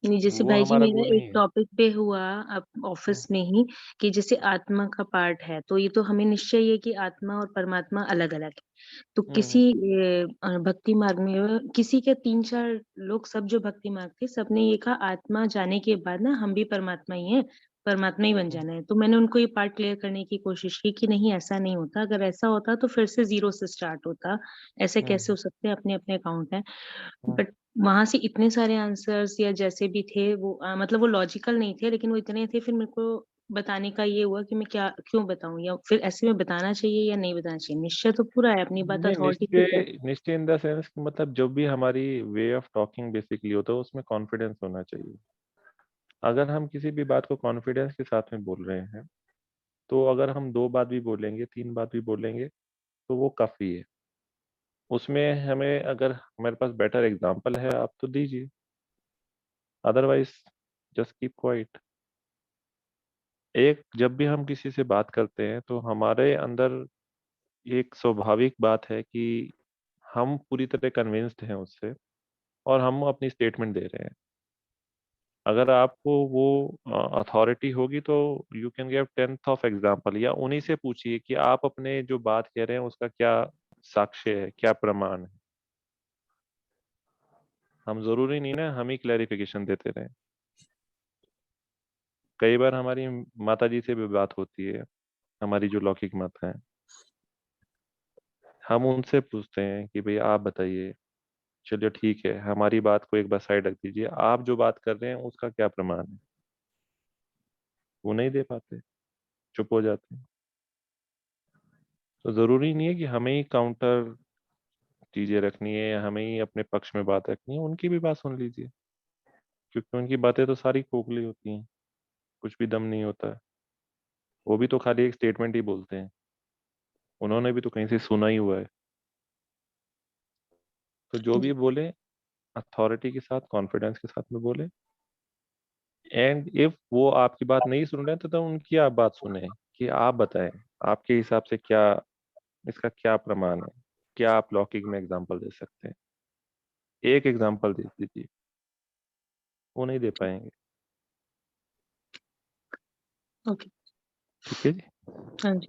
नहीं, जैसे वो भाई जी हमारा मेरा गोल नहीं एक है। टॉपिक पे हुआ अब ऑफिस में ही कि जैसे आत्मा का पार्ट है, तो ये तो हमें निश्चय है कि आत्मा और परमात्मा अलग अलग है। तो किसी भक्ति मार्ग में किसी के 3-4 लोग सब जो भक्ति मार्ग थे सबने ये कहा आत्मा जाने के बाद ना हम भी परमात्मा ही हैं, परमात्मा ही बन जाना है। तो मैंने उनको ये पार्ट क्लियर करने की कोशिश की कि नहीं ऐसा नहीं होता, अगर ऐसा होता तो फिर से 0 से स्टार्ट होता, ऐसे कैसे हो सकते हैं, अपने अपने अकाउंट है। बट वहां से इतने सारे आंसर्स या जैसे भी थे वो मतलब वो लॉजिकल नहीं थे, लेकिन वो इतने थे, फिर मेरे को बताने का ये हुआ कि मैं क्या क्यों बताऊं, या फिर ऐसे में बताना चाहिए या नहीं बताना चाहिए। निश्चय तो पूरा है, अपनी बात नहीं, अथॉरिटी से कर। निश्चय इन द सेंस कि मतलब जो भी हमारी वे ऑफ टॉकिंग बेसिकली होता है उसमें कॉन्फिडेंस होना चाहिए। अगर हम किसी भी बात को कॉन्फिडेंस के साथ में बोल रहे हैं, तो अगर हम 2 बात भी बोलेंगे, 3 बात भी बोलेंगे, तो वो काफी है। उसमें हमें अगर हमारे पास बेटर एग्जांपल है आप तो दीजिए, अदरवाइज जस्ट कीप क्वाइट। एक जब भी हम किसी से बात करते हैं तो हमारे अंदर एक स्वाभाविक बात है कि हम पूरी तरह कन्विंस्ड हैं उससे और हम अपनी स्टेटमेंट दे रहे हैं। अगर आपको वो अथॉरिटी होगी तो you can give 10th of example, या उन्हीं से पूछिए कि आप अपने जो बात कह रहे हैं उसका क्या साक्ष्य है, क्या प्रमाण है। हम जरूरी नहीं ना हम ही क्लैरिफिकेशन देते रहे। कई बार हमारी माता जी से भी बात होती है, हमारी जो लौकिक माता है, हम उनसे पूछते हैं कि भाई आप बताइए, चलिए ठीक है हमारी बात को एक बार साइड रख दीजिए, आप जो बात कर रहे हैं उसका क्या प्रमाण है। वो नहीं दे पाते, चुप हो जाते हैं। तो जरूरी नहीं है कि हमें ही काउंटर चीजें रखनी है या हमें ही अपने पक्ष में बात रखनी है, उनकी भी बात सुन लीजिए, क्योंकि उनकी बातें तो सारी खोखली होती हैं, कुछ भी दम नहीं होता है। वो भी तो खाली एक स्टेटमेंट ही बोलते हैं, उन्होंने भी तो कहीं से सुना ही हुआ है। तो जो भी बोले अथॉरिटी के साथ, कॉन्फिडेंस के साथ में बोले। एंड इफ वो आपकी बात नहीं सुन रहे हैं तो उनकी आप बात सुने कि आप बताएं आपके हिसाब से क्या इसका क्या प्रमाण है, क्या आप लौकिक में एग्जांपल दे सकते हैं। एक एग्जांपल दे दीजिए, वो नहीं दे पाएंगे। ओके, ठीक है जी। हाँ जी।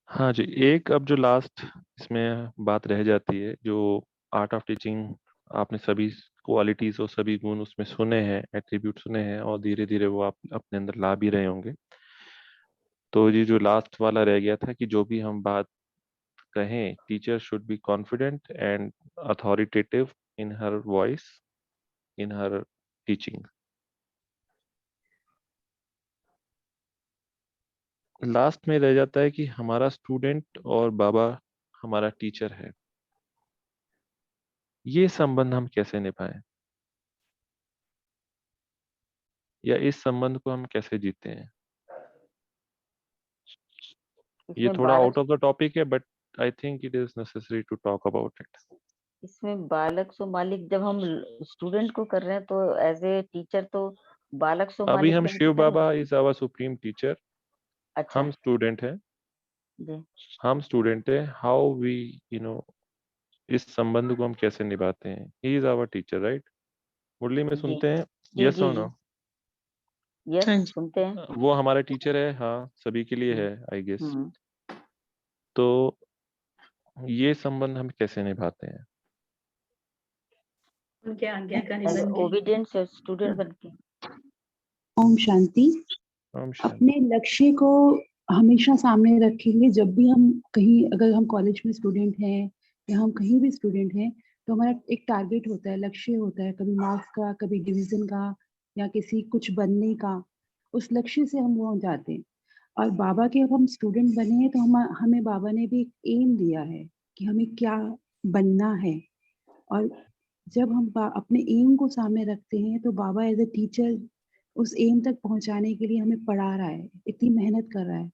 हाँ जी, एक अब जो लास्ट इसमें बात रह जाती है, जो आर्ट ऑफ टीचिंग आपने सभी क्वालिटीज और सभी गुण उसमें सुने हैं, एट्रीब्यूट सुने हैं, और धीरे धीरे वो आप अपने अंदर ला भी रहे होंगे। तो ये जो लास्ट वाला रह गया था कि जो भी हम बात कहें, teacher should be confident and authoritative in her voice, in her teaching. Last में रह जाता है कि हमारा स्टूडेंट और बाबा हमारा टीचर है, ये संबंध हम कैसे निभाएं, या इस संबंध को हम कैसे जीते हैं। ये इसमें थोड़ा बालक आउट ऑफ द टॉपिक है, but I think it is necessary to talk about it. इसमें बालक सो मालिक जब हम स्टूडेंट को कर रहे हैं तो एज ए टीचर तो बालक सो अभी मालिक हम में शिव अंतर है। बाबा इज आवर सुप्रीम टीचर, अच्छा हम स्टूडेंट हैं, जी, हम स्टूडेंट हैं। हाउ वी यू नो इस संबंध को हम कैसे निभाते हैं। He is our teacher, right. Murli में जी सुनते हैं, जी यस जी और जी नो। यस हाँ जी। सुनते हैं। वो हमारा टीचर है, हाँ सभी के लिए हम्म है आई गेस। हम्म तो ये संबंध हम कैसे निभाते हैं। उनके आज्ञाकारी एज बन के। ओबीडियंट स्टूडेंट बन के। ओम शांति। हम शायद अपने लक्ष्य को हमेशा सामने रखेंगे। जब भी हम कहीं, अगर हम कॉलेज में स्टूडेंट हैं या हम कहीं भी स्टूडेंट हैं, तो हमारा एक टारगेट होता है, लक्ष्य होता है, कभी मार्क्स का, कभी डिवीजन का, या किसी कुछ बनने का। उस लक्ष्य से हम वहाँ जाते हैं। और बाबा के अब हम स्टूडेंट बने हैं तो हमें बाबा ने भी एक एम दिया है कि हमें क्या बनना है। और जब हम अपने एम को सामने रखते हैं तो बाबा एज ए टीचर उस एम तक पहुंचाने के लिए हमें पढ़ा रहा है, इतनी मेहनत कर रहा है।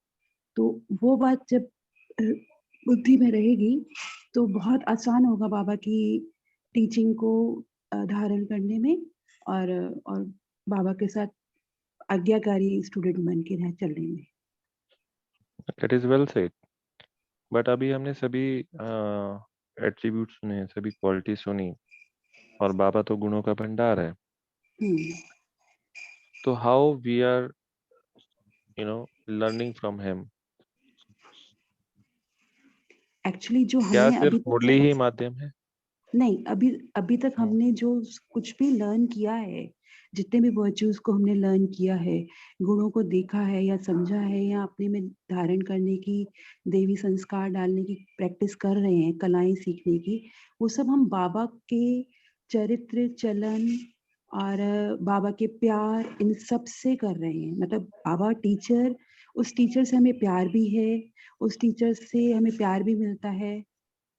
तो वो बात जब अ, बुद्धि में रहेगी तो बहुत आसान होगा बाबा की टीचिंग को धारण करने में, और बाबा के साथ आज्ञाकारी स्टूडेंट बन के रह चलने में। That is well said. But अभी हमने सभी एट्रीब्यूट सुने, सभी क्वालिटी सुनी, और बाबा तो गुणों का भंडार है। तो how we are learning from him? Actually जो क्या हमने सिर्फ अभी तक मुरली ही माध्यम है? नहीं, अभी तक हमने जो कुछ भी लर्न किया है, जितने भी वर्च्यूज को हमने लर्न किया है, गुणों को देखा है या समझा है या अपने में धारण करने की, देवी संस्कार डालने की प्रैक्टिस कर रहे हैं, कलाएं सीखने की, वो सब हम बाबा के चरित्र, चलन और बाबा के प्यार, इन सब से कर रहे हैं। मतलब बाबा टीचर, उस टीचर से हमें प्यार भी है, उस टीचर से हमें प्यार भी मिलता है,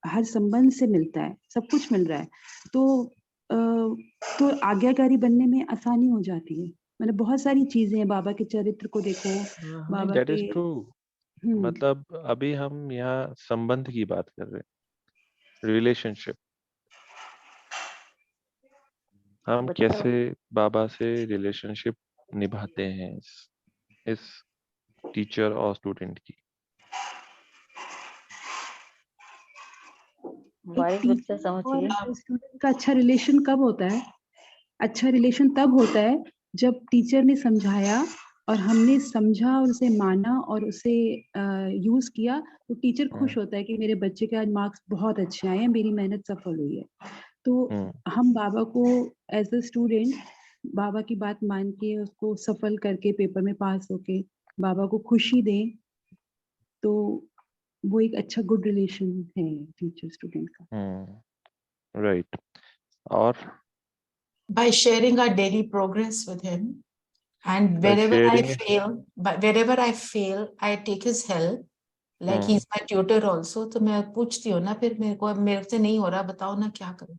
हर संबंध से मिलता है, सब कुछ मिल रहा है। तो आज्ञाकारी बनने में आसानी हो जाती है। मतलब बहुत सारी चीजें हैं, बाबा के चरित्र को देखो, नहीं, बाबा दैट के इज ट्रू। हम्म मतलब अभी हम यहाँ संबंध की बात कर रहे हैं, रिलेशनशिप। हम बच्चा कैसे बाबा से रिलेशनशिप निभाते हैं इस टीचर और स्टूडेंट की। एक बारिश बच्चा टीचर समझिए। और स्टूडेंट का अच्छा रिलेशन कब होता है? अच्छा रिलेशन तब होता है जब टीचर ने समझाया और हमने समझा और उसे माना और उसे यूज किया, तो टीचर खुश होता है कि मेरे बच्चे के आज मार्क्स बहुत अच्छे आए हैं, मेरी मेहनत सफल हुई है। तो हम बाबा को एज अ स्टूडेंट बाबा की बात मान के उसको सफल करके पेपर में पास होके बाबा को खुशी दें, तो वो एक अच्छा गुड रिलेशन है टीचर स्टूडेंट का। राइट। और By sharing our daily progress with him, and by wherever I sharing fail, but wherever I fail, I take his help. Like he's my tutor also. तो मैं पूछती हूँ ना, फिर मेरे से नहीं हो रहा, बताओ ना क्या करूँ।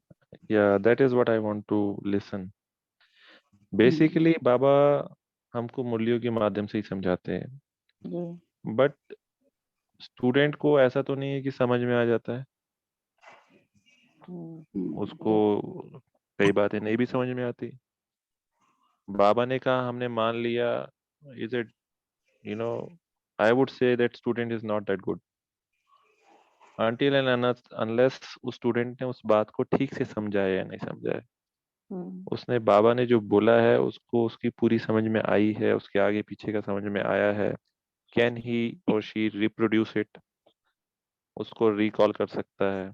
yeah, that is what I want to listen. Basically बाबा हमको मूल्यों के माध्यम से ही समझाते हैं, जी बट स्टूडेंट को ऐसा तो नहीं है कि समझ में आ जाता है। उसको कई बातें नहीं भी समझ में आती। बाबा ने कहा, हमने मान लिया, is it I would say that student is not that good until and unless उस स्टूडेंट ने उस बात को ठीक से समझा है या नहीं समझा है। उसने बाबा ने जो बोला है उसको उसकी पूरी समझ में आई है, उसके आगे पीछे का समझ में आया है। कैन ही और शी रिप्रोड्यूस इट, उसको रिकॉल कर सकता है।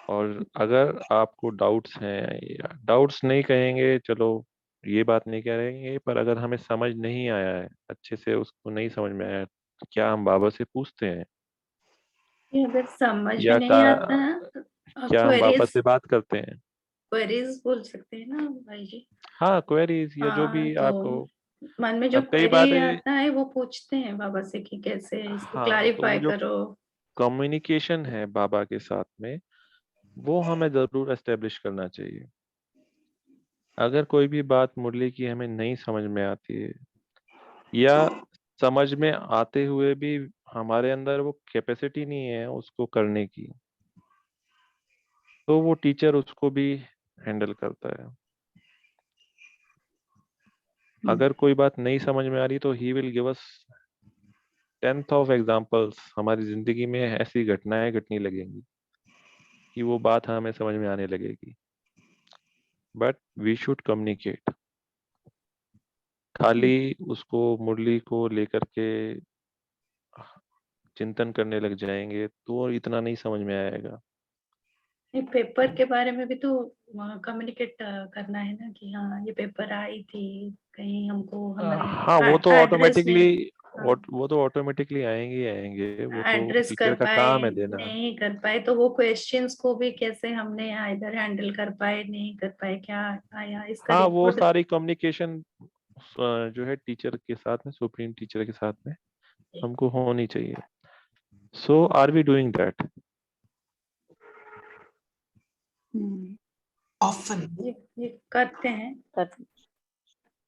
और अगर आपको डाउट्स हैं, डाउट्स नहीं कहेंगे, चलो ये बात नहीं कह रहेंगे, पर अगर हमें समझ नहीं आया है, अच्छे से उसको नहीं समझ में आया है, क्या हम बाबा से पूछते हैं? ये अगर समझ में या नहीं आता है तो क्या हम बाबा क्वेरीज से बात करते हैं? क्वेरीज बोल सकते हैं ना भाई जी। हाँ, क्वेरीज या जो हाँ, भी तो आपको। मन में जो अब कई क्वेरी बातें, आता है वो पूछते हैं बाबा से कि कैसे इसको हाँ, तो क्लैरिफाई वो जो करो। कम्युनिकेशन है बाबा के साथ में, वो हमें जरूर एस्टेब्लिश करना चाहिए। अगर कोई भी बात मुरली की हमें नहीं समझ में आती है, या समझ में आते हुए भी हमारे अंदर वो कैपेसिटी नहीं है उसको करने की, तो वो टीचर उसको भी हैंडल करता है। अगर कोई बात नहीं समझ में आ रही तो he will give us 10th of examples. हमारी जिंदगी में ऐसी घटनाएं घटने लगेंगी कि वो बात हमें समझ में आने लगेगी। But we should communicate. खाली उसको मुरली को लेकर के चिंतन करने लग जाएंगे तो इतना नहीं समझ में आएगा। पेपर के बारे में भी तो कम्युनिकेट करना है ना कि हाँ ये पेपर आई थी, कहीं हमको हाँ, हमारे एड्रेस में वो तो ऑटोमेटिकली आएंगे ही आएंगे, वो तो एड्रेस कर टीचर का पाए काम है देना। नहीं कर पाए, तो वो क्वेश्चंस को भी कैसे हमने इधर हैंडल कर पाए नहीं कर पाए, क्या आया इसका हाँ, वो रिपोर्ट। सारी कम्युनिकेशन जो है टीचर के साथ में, सुप्रीम टीचर के साथ में हमको होनी चाहिए। So are we doing that? Often. ये करते हैं।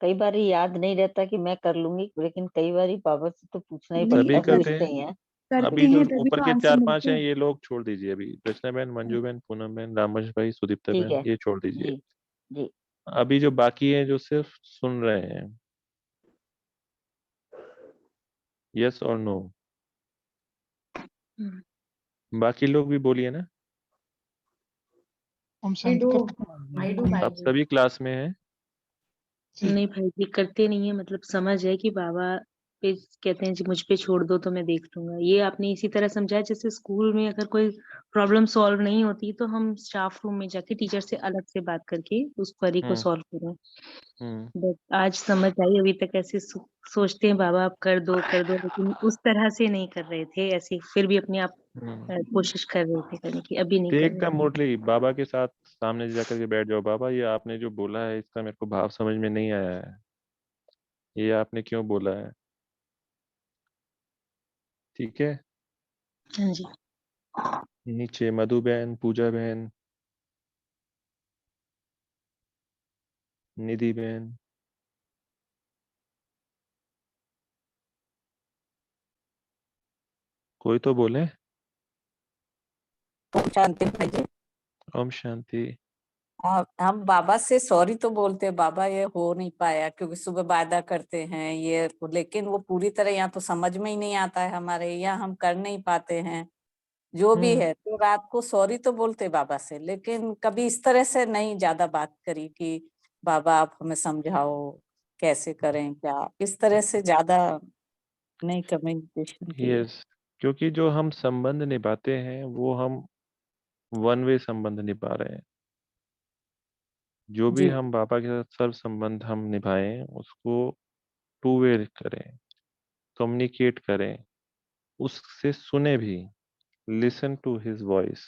कई बार ये याद नहीं रहता कि मैं कर लूंगी, लेकिन कई बार बाबा से तो पूछना ही नहीं, पड़ता सभी है, करते पूछते हैं। ही हैं। अभी जो तभी ऊपर तो के आंसर 4-5 मिलते हैं हैं। ये लोग छोड़ दीजिए। अभी रचना बहन, मंजू बहन, पूनम बहन, रामवंश भाई, सुदीप्ता ठीक बहन, है ये छोड़ दीजिए। जी जी। अभी जो बाकी हैं जो सिर्फ सुन रहे हैं, यस और नो? बाकी लोग भी बोलिए ना। ओम I शांति do, करते I do, हैं। आप Bhaiji. सभी क्लास में हैं? जी। नहीं भाई जी करते नहीं है, मतलब समझ है कि बाबा पे कहते हैं जी मुझ पे छोड़ दो तो मैं देख लूंगा। ये आपने इसी तरह समझाया जैसे स्कूल में अगर कोई प्रॉब्लम सॉल्व नहीं होती तो हम स्टाफ रूम में जाके टीचर से अलग से बात करके उस क्वेरी को हम्म सॉल्व करें। हम्म बट आज समझ आई, अभी तक ऐसे सोचते हैं बाबा आप कर दो, लेकिन उस तरह से नहीं कर रहे थे, ऐसे फिर भी अपने आप कोशिश कर रहे थे करने की, अभी नहीं कर टेक रहे। द मुरली, बाबा के साथ सामने जाकर के बैठ जाओ। बाबा ये आपने जो बोला है इसका मेरे को भाव समझ में नहीं आया है, ये आपने क्यों बोला है? ठीक है। हाँ जी। नीचे मधु बहन, पूजा बहन, निधि बहन, कोई तो बोले। ओम शांति भाई जी। ओम शांति। हम बाबा से सॉरी तो बोलते हैं, बाबा ये हो नहीं पाया क्योंकि सुबह वादा करते हैं ये, लेकिन वो पूरी तरह यहाँ तो समझ में ही नहीं आता है हमारे, यहाँ हम कर नहीं पाते हैं जो भी है। तो रात को सॉरी तो बोलते बाबा से, लेकिन कभी इस तरह से नहीं ज्यादा बात करी कि बाबा आप हमें समझाओ कैसे करें क्या, इस तरह से ज्यादा नहीं कम्युनिकेशन की। यस, क्योंकि जो हम संबंध निभाते हैं वो हम वन वे संबंध निभा रहे हैं। जो भी जी हम बाबा के साथ सर्व संबंध हम निभाएं उसको टू वे करें, कम्युनिकेट करें, उससे सुने भी, लिसन टू हिज वॉइस।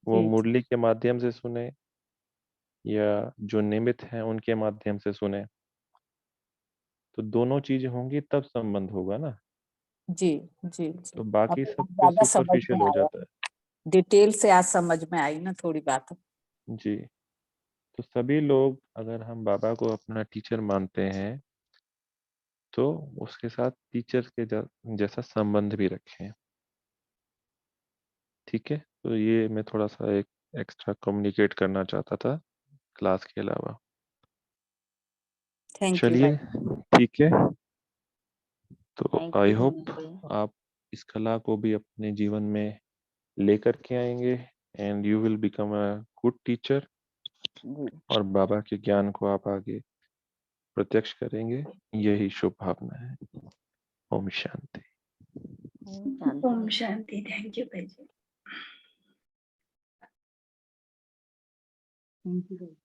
वो जी मुरली के माध्यम से सुने या जो निमित्त हैं उनके माध्यम से सुने, तो दोनों चीजें होंगी तब संबंध होगा ना। जी जी जी। तो बाकी अब सब फिर ज्यादा समझ में सुपरफिशियल हो आया, जाता है। डिटेल से आज समझ में आई ना थोड़ी बात। जी, तो सभी लोग अगर हम बाबा को अपना टीचर मानते हैं तो उसके साथ टीचर के जैसा संबंध भी रखें। ठीक है, तो ये मैं थोड़ा सा एक एक्स्ट्रा कम्युनिकेट करना चाहता था क्लास के अलावा। थैंक यू चलिए, भाई। ठीक है। तो थैंक आई यू होप भाई। आप इस कला को भी अपने जीवन में लेकर के आएंगे and you will become a good teacher, और बाबा के ज्ञान को आप आगे प्रत्यक्ष करेंगे, यही शुभ भावना है। ओम शांति। शांति। ओम शांति। थैंक यू भाई जी। Thank you.